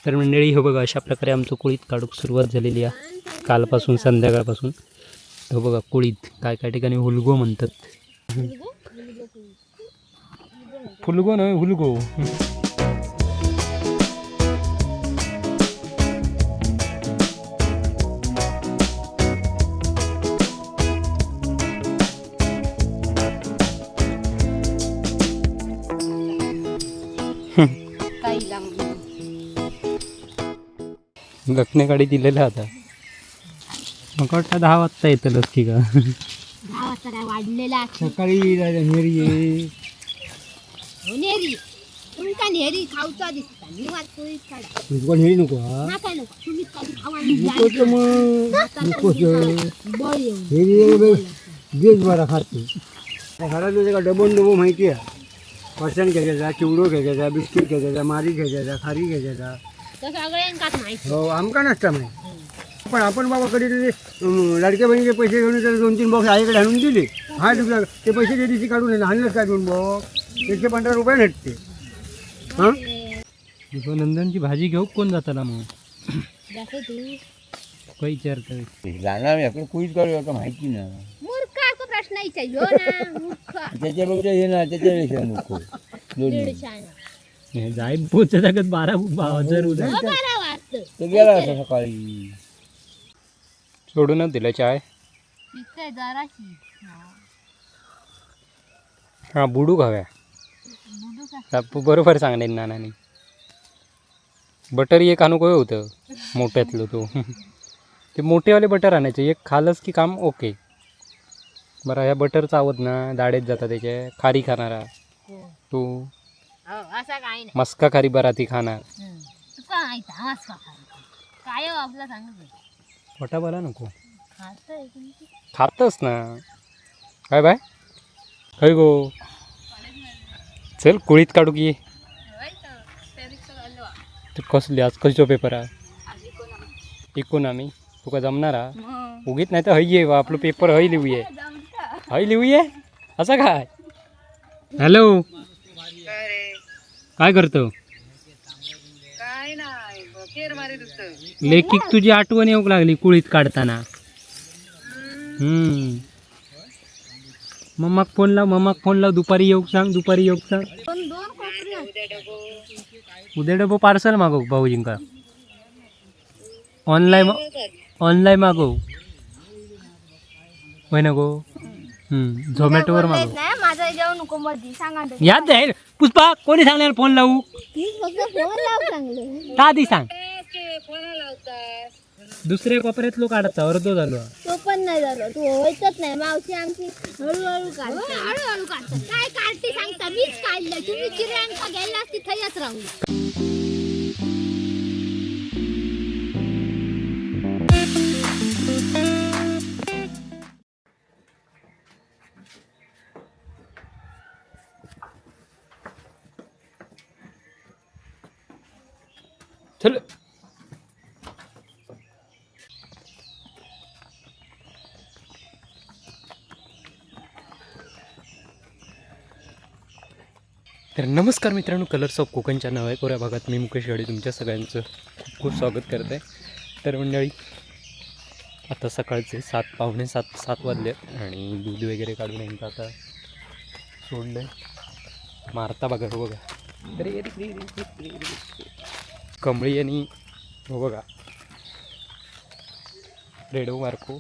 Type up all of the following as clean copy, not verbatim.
तर मंडळी हो बघा, अशा प्रकारे आमचं कुळीत काढूक सुरुवात झालेली आहे कालपासून संध्याकाळपासून. हो बघा कुळीत काय काय ठिकाणी हुलगो म्हणतात. फुलगो नाही हुलगो. गकने गाडी दिलेला आता मग वाटतं 10 वाजता येतं की का. 10 वाजता काय वाढलेला सकाळी नेरी नेरी तुमचा नेरी खाऊचा दिसता निवात पोळीच काढा. तुझं नेरी नको हा नका नको तुम्हीच काही खावा गेज बरा खाते घरात का डबो डबो माहिती आहे. फरसाण घ्यायचा, चिवडो घ्यायचा, बिस्किट घ्यायचा, मारी घ्यायचा, खारी घ्यायचा. सगळ्यांकाच माहिती हो आमका नसता माहिती. पण आपण बाबा कधी लाडक्या बहिणीचे पैसे घेऊन तर 2-3 बॉक्स आईकडे आणून दिले. हा तुला ते पैसे त्या दिवशी काढून येणार आणलंच काय 2 बॉक्स 115 रुपये भेटते. हां नंदनची भाजी घेऊ कोण जाताना मग काही विचारतं जाणार आपण कुठीच करू का माहिती ना. मूर्खा को प्रश्न विचारलो ना मूर्खा त्याच्यापेक्षा हे ना त्याच्यापेक्षा नको जाय पोचत 12 उद्या ते गेला होता सकाळी. सोडूनच दिलं चाय. हा बुडू खाव्या बरोबर सांगणे नानाने. बटर एक आणू काय होतं मोठ्यातलं तो. ते मोठेवाले बटर आणायचे एक खालच की काम ओके. बरं ह्या बटर चावत ना दाढेत जातात त्याचे. खारी खाणारा तू मस्का खारी बरा ती खाणार. मोठा बोला नको खातच ना काय बाय काय गो. चल कुळीत काढू की. कसली आज कसो पेपर आहे इकॉनॉमी तुका जमणारा उगीत नाही तर हय ये आपलं पेपर हय लिहूये असं काय. हॅलो काय करतो. लेखिक तुझी आठवण येऊक लागली कुळीत काढताना. मम्माक फोन लाव दुपारी येऊक सांग उद्या डबो पार्सल मागव भाऊजींका. ऑनलाईन मागव होय ना गो. झोमॅटोवर मागव. याद आहे पुष्पा कोणी सांगणार फोन लावू आधी सांग. दुसऱ्या कोपऱ्यात लोक काढता अर्धो झालो तो पण नाही झालो तू होयच नाही. मावशी आमची हळूहळू काढतात काय काढते सांगता मीच काढलं तुम्ही चिऱ्यांका गेला असती थयच राहू. चल तर नमस्कार मित्रांनो, कलर्स ऑफ कोकणच्या नव्या कोऱ्या भागात मी मुकेश गाडी तुमच्या सगळ्यांचं खूप खूप स्वागत करत आहे. तर मंडळी आता सकाळचे 7:45 वाजले आणि दूध वगैरे काढून यांचं आता सोडलं आहे. मारता बघा हो बघा अरे कमळी आणि हो बघा रेडो मारको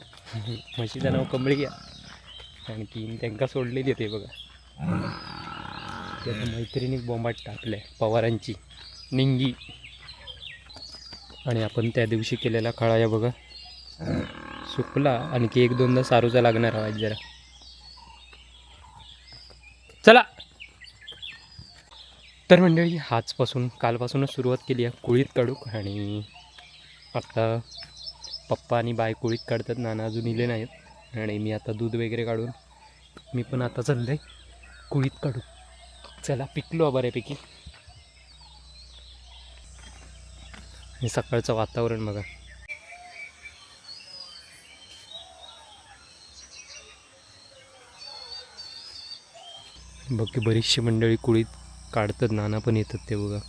म्हशीचं नाव कमळी घ्या. आणखी त्यांना सोडलेली ते बघा त्यात मैत्रिणी बोंबाट टाकल्या पवारांची निंगी. आणि आपण त्या दिवशी केलेला खळा या बघा सुकला. आणखी 1-2दा सारूचा लागणार आवाज जरा. चला तर मंडळी कालपासूनच सुरुवात केली आहे कुळीत काढूक. आणि आता पप्पा आणि बाय कुळीत काढतात. नाना अजून इले नाहीत. आणि मी आता दूध वगैरे काढून मी पण आता चाललं आहे कुळीत काढू. चला पिकलो बऱ्यापैकी. हे सकाळचं वातावरण बघा. बघ की बरीचशी मंडळी कुळीत काढतात. नाना पण येतात ते बघा.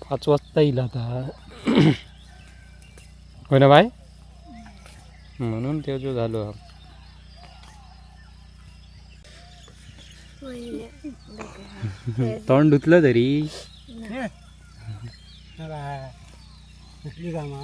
5 वाजता येईल आता. होय ना बाय, म्हणून ते जो झालो. तोंड धुतलं तरी कुठली कामा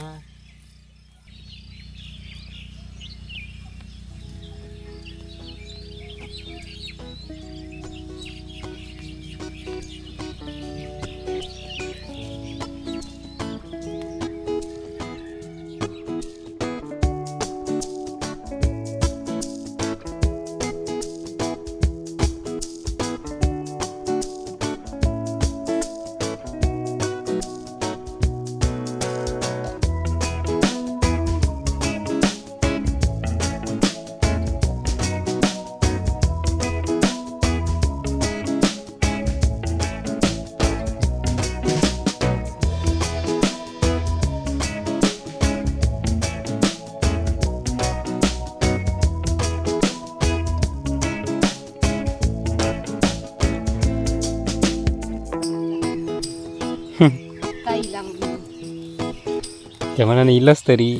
त्या मनाने येईलच तरी.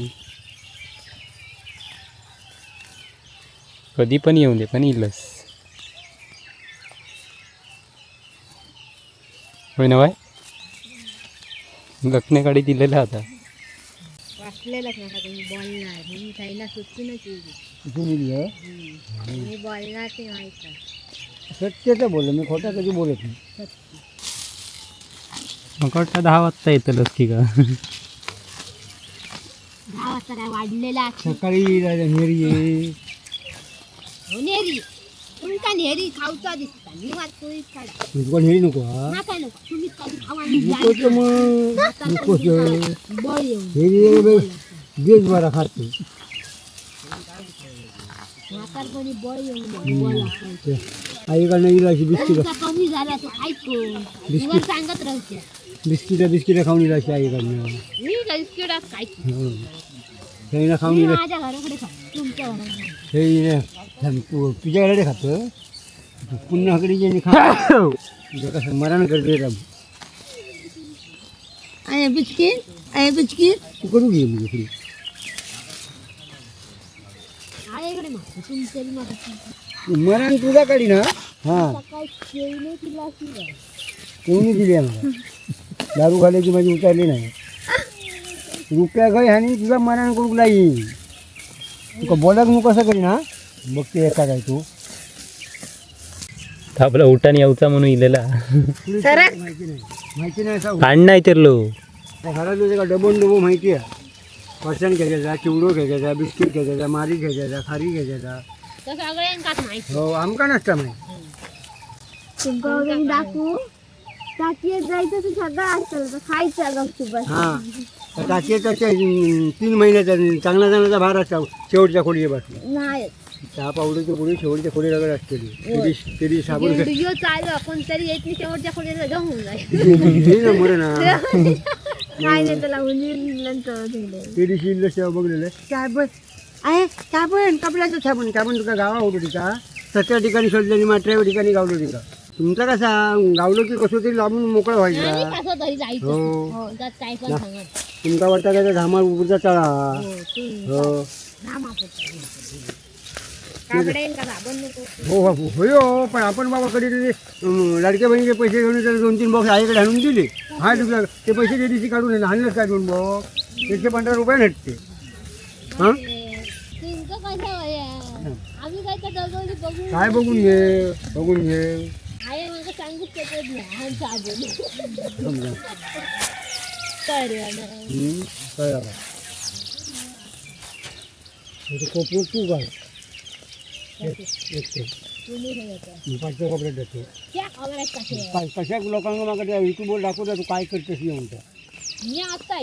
कधी पण येऊन दे, पण येईलच. होय ना बाय, लखनेकडे दिलेलं आता. वाचलेलंच नका तुम्ही बोलणार, मी खायला सुचूनच येईल. कुठून दिलं मी बोलणार ते माहित आहे. सत्यच बोल, मी खोटा कधी बोलत नाही. मग वाटतं 10 वाजता येतलंच की का. 10 वाजता काय वाढलेला आहे. सकाळी नेरी ये नेरी तुमका नेरी खाऊचा दिसता. मी वाचतोय काय तुझ्या नेरी नको हा काय नको तुम्ही कधी खावा नकोच मग नकोच बळ येऊन नेरी बेस बरा खातो. म्हातारपणी बळ येऊन आईकडनं येईल अशी बिस्किट कमी झाला तो ऐकून तुला सांगत राहते. बिस्किट खाऊन येईल अशी आईकडनं. मी बिस्किट काय त्याईनं खाऊन येईल. माझ्या घराकडे खा, तुमच्या घराकडे हे तुझ्या घराकडे खातं पुन्हा कडे जे खा कसं मरण करते राम. आहे बिस्किट तू करू घे म्हणजे फ्री आईकडे मागतो तुमच्या मरण तुझ्याकडे ना. हां सकाळी जेवणे तिला तेवढी दिली आम्हाला. दारू घालायची माझी उतारली नाही. रुपया गय आणि तुझा मरण करू येईल. तुका बोलाक मग कसं करी ना बघ ते एका काय तू आपला उठान यावचा म्हणून इलेला. माहिती नाही असा काढ नाही तर लो घरात तुझ्या का डबन डबो माहिती आहे. फरसाण घ्यायचा, चिवडो घ्यायचा, बिस्किट घ्यायचा, मारी घ्यायचा, खारी घ्यायचा. सगळ्यांकाच माहिती. हो आमका नसता माहिती. तुमका वगैरे दाखवू टाकीत जायचं तर सगळं असतं खायचं गपचूप बस. हां टाकीचा 3 महिन्याचा चांगला चांगला भार असता शेवटच्या खोडी बसला. नाही चहा पावडरच्या पुढे शेवटच्या खोडी रगड असते. तरी साबण व्हिडिओ चालू कोणतरी येत नाही शेवटच्या खोलीला जाऊन जाईल. घे ना मोरे ना. काय नाही त्याला नंतर ते दिवशी इल्लं शेवा बघलेलं साबण आहे. साबण कपड्याचं साबण साबण तुका गावा होतो तिका 17 ठिकाणी शोधलेली 18व्या ठिकाणी गावलो तिका. तुमचा कसा गावलो की कसं तरी लांबून मोकळं व्हायचा. कसं तरी जायचं हो त्यात काय पण सांगत तुमचा वाटता त्याचा धामा उपरचा चढा. हो हो हो हो पण आपण बाबा कधी लाडक्या बहिणीचे पैसे घेऊन त्याला 2-3 बॉक्स आईकडे आणून दिले. हा तुझ्या ते पैसे त्या दिवशी काढून येणार आणलंच काय 2 बॉक्स 115 रुपये नटते. हां आम्ही काय तर दररोज बघून काय बघून घे आहे मला सांगूच शकत नाही समजा कोपरू तू काय पाचशे कपड्यात देतो. कशा लोकांना मागं त्या युट्यूबवर दाखवता तू काय करतेस नाही म्हणतो. मी आता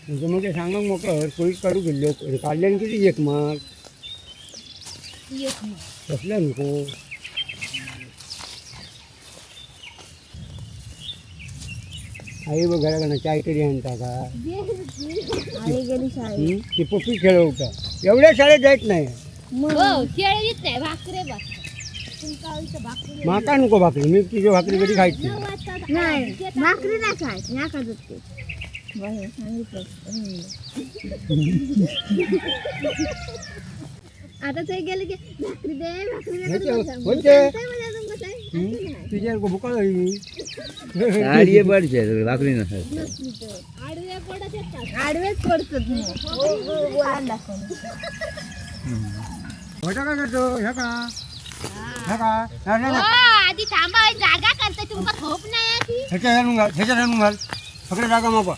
म्हणजे मग ते सांगा मग पोलीस काढू गेले काढल्याने किती एक मग कसल्या नको. आई बघ घराकडनं चाय तरी आणता का. ते पप्पी खेळवता एवढ्या शाळेत जायत नाही. खेळवीत नाही भाकरे बस माका नको भाकरी, मी तुझी भाकरी कधी खायची नाही भाकरी नाही खायची या खात होते आता ते गेले की भाकरी दे भाकरी दे होते, करत बसा. होते. काय म्हणजे अजून कसं आहे? असं नाही. तुझ्या भुका लागली. आडीये पडचे भाकरी नसत नसली तर. आडवे पडत येतात. आडवेच पडतात मग. बोलायला दाखवून. होता काय करतो ह्या का ह्या का नाही, नाही, नाही. आधी थांबा जागा करते तुमका झोप नाही आधी. ह्याच्यात आणून घाल, ह्याच्यात आणून घाल. सगळं जागा मापा.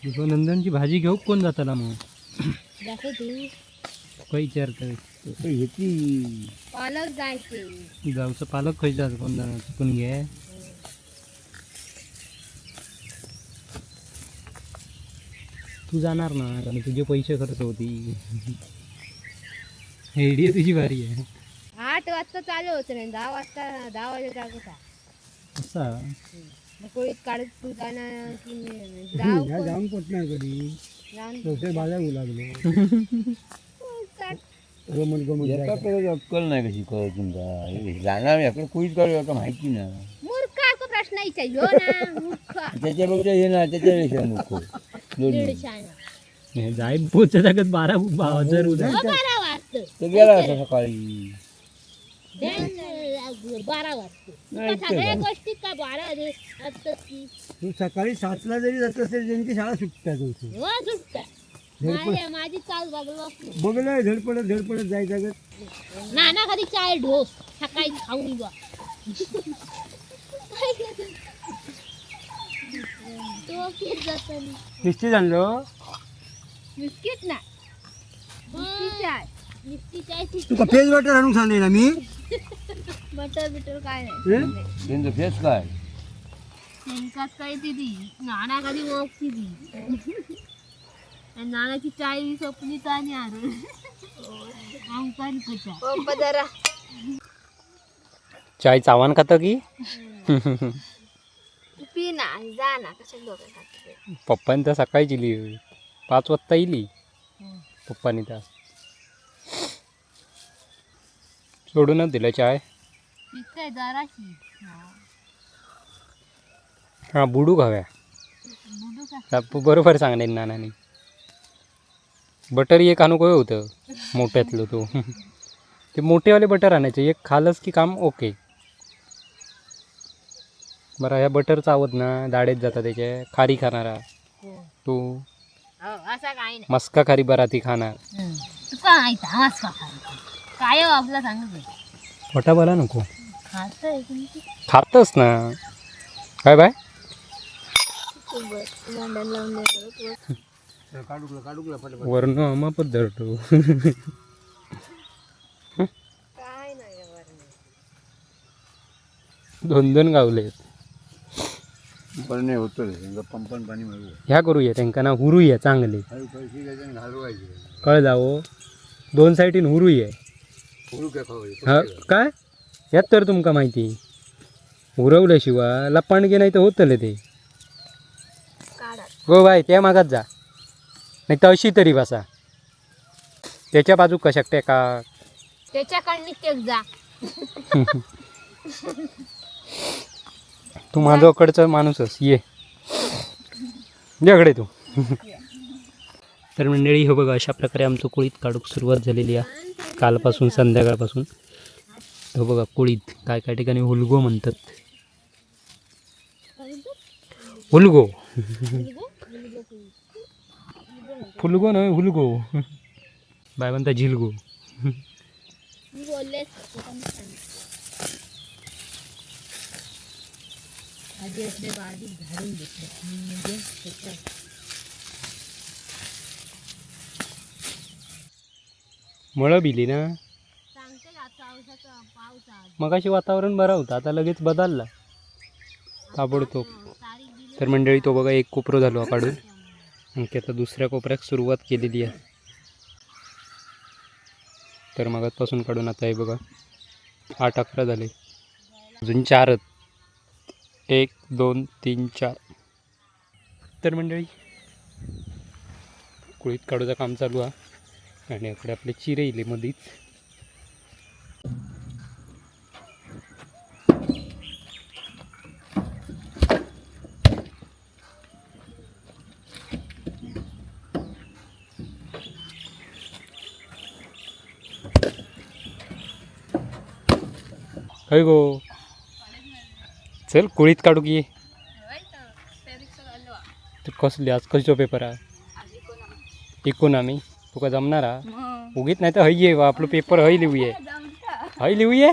नंदनची भाजी घेऊ कोण जाताला मग दाखव तू काही विचारतोय ह्याची पालक जायचे जाऊचं पालक खय जात कोण जाणार चुकून घे तू जाणार ना कारण तुझे पैसे खर्च होती हेडी तुझी भारी आहे 8 वाजता चालू होतं नाही 10 वाजे जाग होता असा मग कोळीत काढत तू जाणार की ह्या जाऊन पोट नाही कधी तसे बाजार होऊ लागलो गमत गमत एका जायचं. कडे अक्कल नाही कशी कळ तुमचा जाणार याकडे कुठीच काढू का माहिती ना मूर्खा प्रश्न विचारलो ना मूर्ख त्याच्यापेक्षा हे ना त्याच्यापेक्षा नको दोन्ही. हे जाईल पोचच्या जागेत 12 उद्या 12 वाजता तो गेला असा सकाळी 12 वाजता नाही सगळ्या गोष्टी का 12 वाजे असतात की तू सकाळी 7ला जरी जात असेल त्यांची शाळा सुटतात होती हो सुटतं माझी चाल बघलो बघलं धडपडत जायचं नाना कधी चाय ढोस सकाळी खाऊन बा तो फिर जातो निश्चित आणलं बिस्किट ना मिष्टी चाय तुका पेज बटर आणून सांगले ना मी बटर काय नाही हं? त्यांचं फेस काय शेणकात काय दिली नाना कधी मोगती ती नानाची चाय सोपली तर आणि आमका जरा चाय चावान खाता की पी ना जा ना कशा लोक खाते पप्पानी तर सकाळी दिली 5 वाजता येईल पप्पानी त्या सोडूनच दिलं चाय पिकय जराशी हां बुडू खाव्या बुडू का बरोबर सांगले नानाने बटर एक आणू काय होतं मोठ्यातलं तो ते मोठेवाले बटर आणायचं एक खालच की काम ओके बरं ह्या बटर चावत ना दाढेत जाता त्याचे खारी खाणारा तू असा काय नाही मस्का खारी बरा ती खाणार तुका माहिती मस्त काय आपला सांगत खोटा बोला नको खातंय खातच ना काय बाय लंडन लावून काढूकला फटाफट वरण आमापत धरतो काय नाही 2 गावले पण नाही होतं पंपन पाणी मिळू ह्या करूया त्यांका ना हुरूया चांगले पैसे घ्यायचे आणि घालवायचे कळ जावो 2 साईडीन हुरूया हा काय यात तर तुमका माहिती हुरवल्याशिवाय लपाणगे नाही तर होतले ते गो बाय त्या मागात जा नाही तर अशी तरी बसा त्याच्या बाजू कशाक टेका त्याच्याकडनी तेच जा तू माझ्याकडचा माणूसच ये याकडे तू तर मंडळी हो बघा अशा प्रकारे आमचं कुळीत काढूक सुरुवात झालेली आहे कालपासून संध्याकाळपासून हो बघा कुळीत काय काय ठिकाणी हुलगो म्हणतात हुलगो फुलगो नाही हुलगो बाय म्हणता झिलगो बोलले आधी असले बाजी झाडून घेतले मळं बिली ना सांगते पावसाचा पावसा मगाशी वातावरण बरं होतं आता लगेच बदलला ताबडतोब तर मंडळी तो बघा एक कोपरं झालो काढून आणखी आता दुसऱ्या कोपऱ्यात सुरुवात केलेली आहे तर मगाचपासून काढून आता हे बघा 8-11 झाले अजून 4 1 2 3 4 तर मंडळी कुळीत काढूचं काम चालू आहे आणि इकडे आपले चिरे इले मधीच. काय गो चल कुळीत काढू की. तू कसली आज कसो पेपर आहे इकॉनॉमी तुका जमणार उगीत नाही तर हय ये आपलं पेपर हय लिहूये हय लिहूये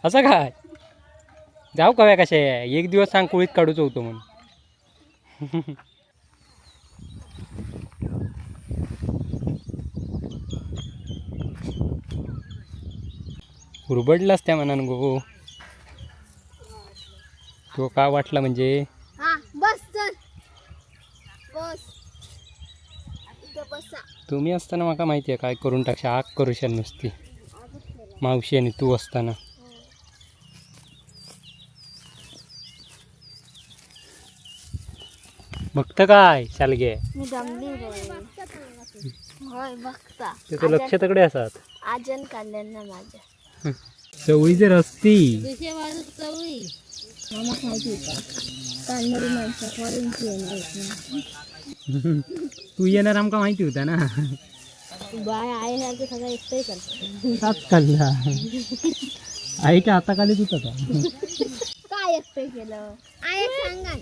असं काय जाऊ कव्या कशा आहे एक दिवस सांग कुळीत काढूच होतो म्हणून. हुरबडलाच त्या मनानं गो तो का वाटला म्हणजे. हा बस चल बस इथं बसा. तुम्ही असताना माका माहिती आहे काय करून टाकशा आग करूशाल नुसती मावशी आणि तू असताना. बघतं काय शालगे मी दमली होय बघता त्याचं लक्ष तकडे असतात. आजन काढलेलं ना माझ्या चवळी जर असती दुसऱ्या बाजू चवळी मामा खायची होता कांदरी माणसं फॉरेनची येणार तू येणार आमका माहिती होता ना. बाय आहे ते सगळं एकटंही करतो. सात खाल्ला आईच्या हाताखाली तू का काय एकटं केलं आहे सांगा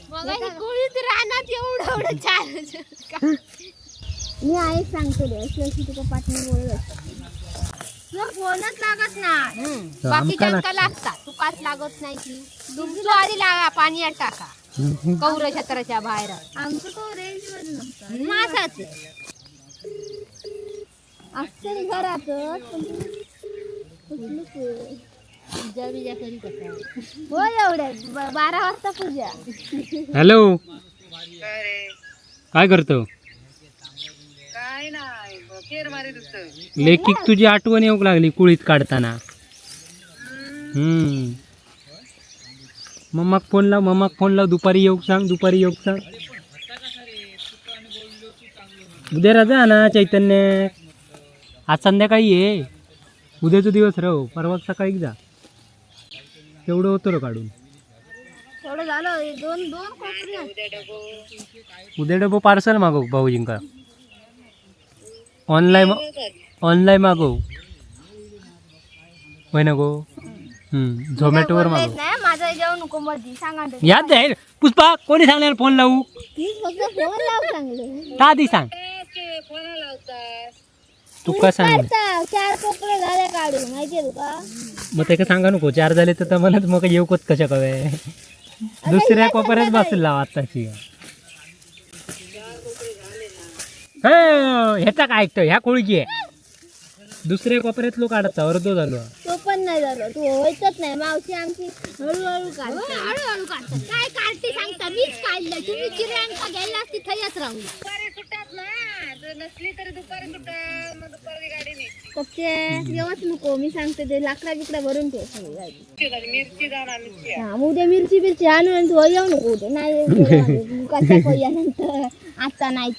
कोळीत रानात एवढं छान. मी आहे सांगतो रे अशी तुका पाठवून बोलत असतो फोनच लागत नाही बाकीच्या लागतात तुकाच लागत नाही की तुमचं आधी लावा पाणी टाका कौर छत्राच्या बाहेर आमचं तो रेंज माझाच असतं घरात पूजा बिजा करीत हो एवढ्या 12 वाजता पूजा. हॅलो काय करतो लेखिक तुझी आठवण येऊक लागली कुळीत काढताना. मम्माक फोन लाव दुपारी येऊक सांग उद्या राजा ना चैतन्य आज संध्याकाळी ये उद्याचा दिवस राहू परवा सकाळी जा तेवढं होतं रे काढून. तेवढं झालं दोन कोपरी उद्या डबो पार्सल मागव भाऊजींका ऑनलाईन मागव होय ना गो. झोमॅटोवर मागव नाही माझा जाऊ नको मध्ये सांगा याद आहे पुष्पा कोणी सांगणार फोन लावू फक्त फोन लाव चांगलं दादी सांग तू का सांग 4 कोपरे झाले काढून माहितीये तुका. मग ते का सांगा नको 4 झाले तर म्हणत मग येऊकच कशा कवे दुसऱ्या कोपऱ्यात बसेल लावा आत्ताशी. ह्याचा काय ऐकतो ह्या कोळगी आहे दुसऱ्या कोपऱ्यात लोक काढता अर्धो झालो तो पण नाही झालं तू होयतच नाही मावशी आमची हळूहळू काढतात काय काढते सांगता मीच काढलं तुम्ही चिऱ्यांका घ्यायला असती थयच राहू कच्चे येवच नको मी सांगते ते लाकडा बिकडा भरून ठेव उद्या मिरची आणून तू येऊ नको उद्या नाही कशा कोयानंतर आता नाही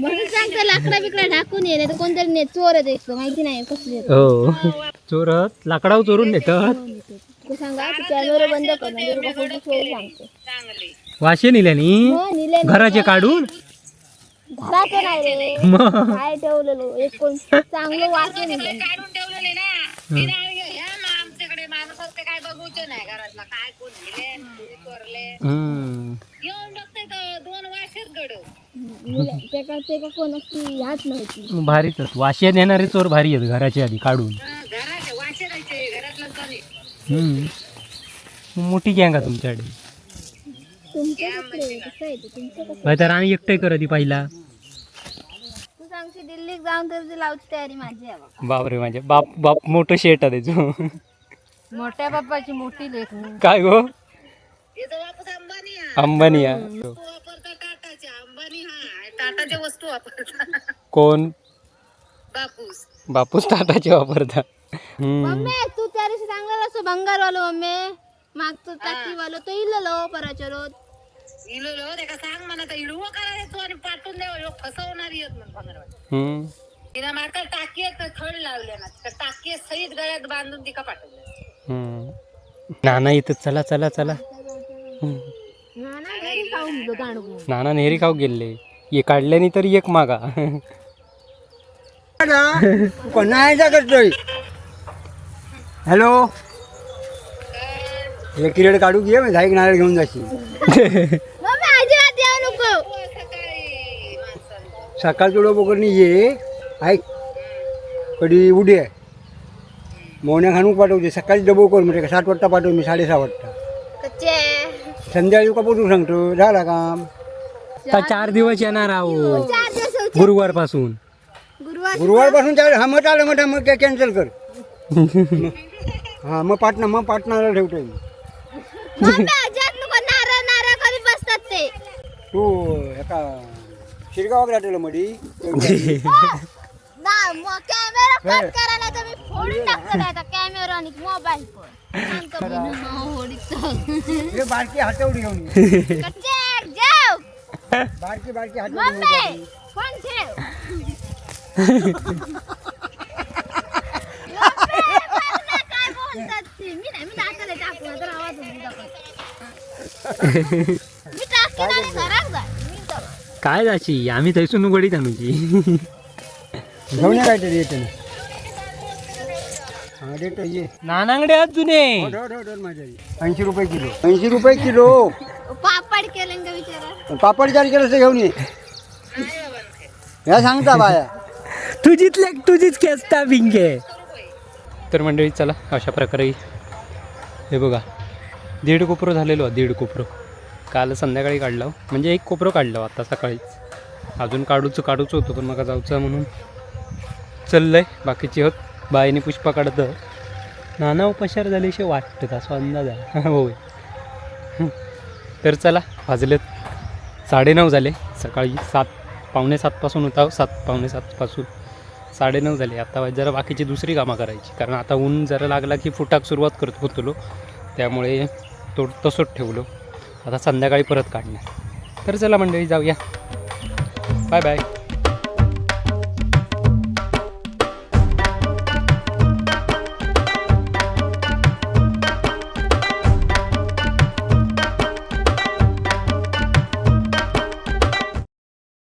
म्हणून सांगतो लाकडा बिकडा ढाकून ये नाही तर कोणतरी चोर येतो माहिती नाही कसली हो चोरत लाकडाव चोरून नेतात. तू सांगा तू कॅमेरा बंद कर म्हणजे तुला फोटो चोर सांगते. वाशे नेल्यानी हो निले घराचे काढून घराचं नाही रे मग काय ठेवलेलो एक कोण चांगलं वाचन निले ते का कोण असती ह्याच नव्हती भारीच वाशे नेणारे चोर भारी आहेत घराच्या आधी काढून. मोठी गँग आहे तुमच्याकडे तुमच्याकडे कसं आहे ते तुमचं तर आणि एकटं करत पाहिला तू सांगशी दिल्लीत जाऊन तर लावची तयारी माझी आहे बघ. बापरे माझे बाप मोठं शेट आहे त्याचं मोठ्या बाप्पाची मोठी लेख काय गो अंबानी टाटाच्या वस्तू वापरतात कोण बापूस बापूस टाटाचे वापरता. मम्मी तू त्या दिवशी सांगला असो भंगारवालो मम्मी मागतो टाकीवालो तो इल्लो पराच्या रोज इलो त्याका सांग म्हणा तर इडवं करायचो आणि पाठवून द्यावं फसवणार येत म्हणून पंधरवाडी हम्म. तिला माका टाकी थड लावले ना त्या टाकी सहित गळ्यात बांधून तिका पाठवलं. हम्म. नाना इथं चला चला चला. नाना घरी खाऊन गेलो दांडगो. नाना नेहरी खाऊ गेले ये काढल्याने तरी एक मागा. नाही जा करतोय. हॅलो एक किरेड काढू घे मग झाईक नारळ घेऊन जाशील. मम्मी अजिबात येऊ नको. सकाळी माणसाला सकाळ तेवढं बघून ये ऐक कधी उडी आहे मोहण्या खाणूक पाठवते सकाळी डबो कर म्हणजे 7 वाजता पाठव मी 6:30 वाजता कच्चे संध्याकाळी का पोचू सांगतो झाला काम. आता 4 दिवस येणार आहो 4 दिवस होते. गुरुवार पासून. गुरुवारपासून हा मग आलं मग कॅन्सल कर. हां मग पाटणाला ठेवतोय मी. मम्मी अजिबात नको. नारळ नारळ कधी बसतात ते. तू एका शिरगावाक राहतेलं मधी ना मग कॅमेरा कट करा नाही तर मी फोडून टाकतो आता कॅमेरा आणि मोबाईल पण सांगतो हे बारकी हातवडी घेऊन ये. कच्चे जाऊ बारकी हातवडी मम्मी फोन ठेव. काय बोलतात ते मी नाही मी टाकले टाकून तर आवाज मी टाकते आणि घरात जा मी तर काय जाची आम्ही थैसून उघडीत आणूची. घेऊन ये काहीतरी येते ना. हा देतो ये. नानांकडे आज जुने. माझ्या 80 रुपये किलो 80 रुपये किलो. पापड केलं का विचारा. पापड चार केलं तर घेऊन ये. या सांगता बाया तुझीच केसता बिंगे. तर मंडळी चला अशा प्रकारे हे बघा 1.5 कोपरं झालेलो 1.5 कोपरं काल संध्याकाळी काढलं म्हणजे 1 कोपरं काढलं आता सकाळीच. अजून काढूच होतं पण मग जाऊचं म्हणून चाललंय. बाकीची होत बाईने पुष्पा काढत नाना उपचार झाल्याशिवाय वाटतं असं अंदाज आहे. होय. तर चला वाजलेत 9:30 झाले. सकाळी 7:45 पासून होता 7:45 पासून 9:30 झाले. आता जरा बाकीची दुसरी कामं करायची कारण आता ऊन जरा लागला की फुटाक सुरुवात करत होतो त्यामुळे तो तसंच ठेवलो. आता संध्याकाळी परत काढणार. तर चला मंडळी जाऊया. Bye bye.